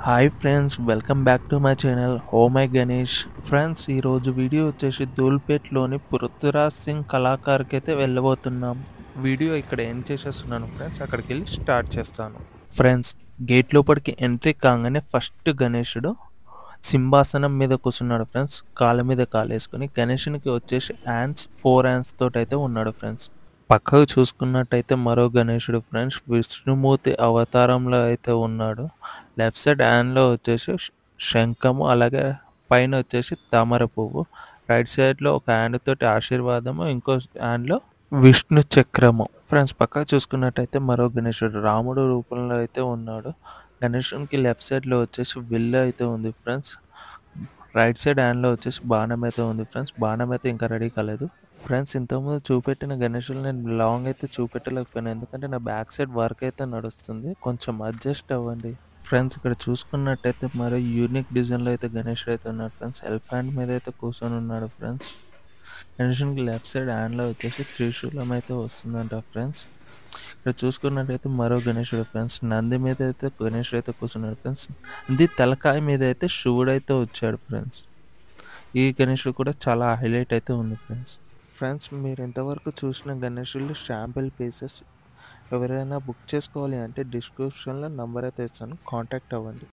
Hi friends, welcome back to my channel oh my Ganesh. Friends, ఈరోజు video వచ్చేసి ధూల్పేట్లోని పృథ్వీరాజ్ సింగ్ కళాకారుకి అయితే వెళ్ళబోతున్నాం. వీడియో ఇక్కడ ఎండ్ చేసేస్తున్నాను ఫ్రెండ్స్, అక్కడికి వెళ్ళి స్టార్ట్ చేస్తాను. ఫ్రెండ్స్, గేట్ లోపలికి ఎంట్రీ కాగానే ఫస్ట్ గణేశుడు సింహాసనం మీద కూర్చున్నాడు ఫ్రెండ్స్. కాళ్ళ మీద కాలు వేసుకొని గణేశునికి వచ్చేసి ఫోర్ హ్యాండ్స్ తోటి అయితే ఉన్నాడు ఫ్రెండ్స్. పక్కకు చూసుకున్నట్టయితే మరో గణేశుడు ఫ్రెండ్స్ విష్ణుమూర్తి అవతారంలో అయితే ఉన్నాడు. లెఫ్ట్ సైడ్ హ్యాండ్లో వచ్చేసి శంఖము, అలాగే పైన వచ్చేసి తామర పువ్వు. రైట్ సైడ్లో ఒక హ్యాండ్ తోటి ఆశీర్వాదము, ఇంకో హ్యాండ్లో విష్ణు చక్రము. ఫ్రెండ్స్, పక్కకు చూసుకున్నట్టయితే మరో గణేశుడు రాముడు రూపంలో అయితే ఉన్నాడు. గణేశునికి లెఫ్ట్ సైడ్లో వచ్చేసి విల్లు అయితే ఉంది ఫ్రెండ్స్. రైట్ సైడ్ హ్యాండ్లో వచ్చేసి బాణం అయితే ఉంది ఫ్రెండ్స్. బాణం అయితే ఇంకా రెడీ కాలేదు ఫ్రెండ్స్. ఇంతకుముందు చూపెట్టిన గణేశులు నేను లాంగ్ అయితే చూపెట్టలేకపోయాను, ఎందుకంటే నా బ్యాక్ సైడ్ వర్క్ అయితే నడుస్తుంది. కొంచెం అడ్జస్ట్ అవ్వండి ఫ్రెండ్స్. ఇక్కడ చూసుకున్నట్టయితే మరో యూనిక్ డిజైన్లో అయితే గణేశుడు అయితే ఉన్నాడు ఫ్రెండ్స్. ఎలిఫెంట్ మీద అయితే కూర్చొని ఉన్నాడు ఫ్రెండ్స్. గణేశునికి లెఫ్ట్ సైడ్ హ్యాండ్లో వచ్చేసి త్రిశూలం అయితే వస్తుందంట ఫ్రెండ్స్. ఇక్కడ చూసుకున్నట్టయితే మరో గణేశుడు ఫ్రెండ్స్. నంది మీద అయితే గణేశుడు అయితే కూర్చున్నాడు ఫ్రెండ్స్. నంది తలకాయ మీద అయితే శివుడు అయితే వచ్చాడు ఫ్రెండ్స్. ఈ గణేశుడు కూడా చాలా హైలైట్ అయితే ఉంది ఫ్రెండ్స్. ఫ్రెండ్స్, మీరు ఇంతవరకు చూసిన గణేశులు శాంపిల్ పీసెస్. ఎవరైనా బుక్ చేసుకోవాలి అంటే డిస్క్రిప్షన్లో నంబర్ అయితే ఇస్తాను, కాంటాక్ట్ అవ్వండి.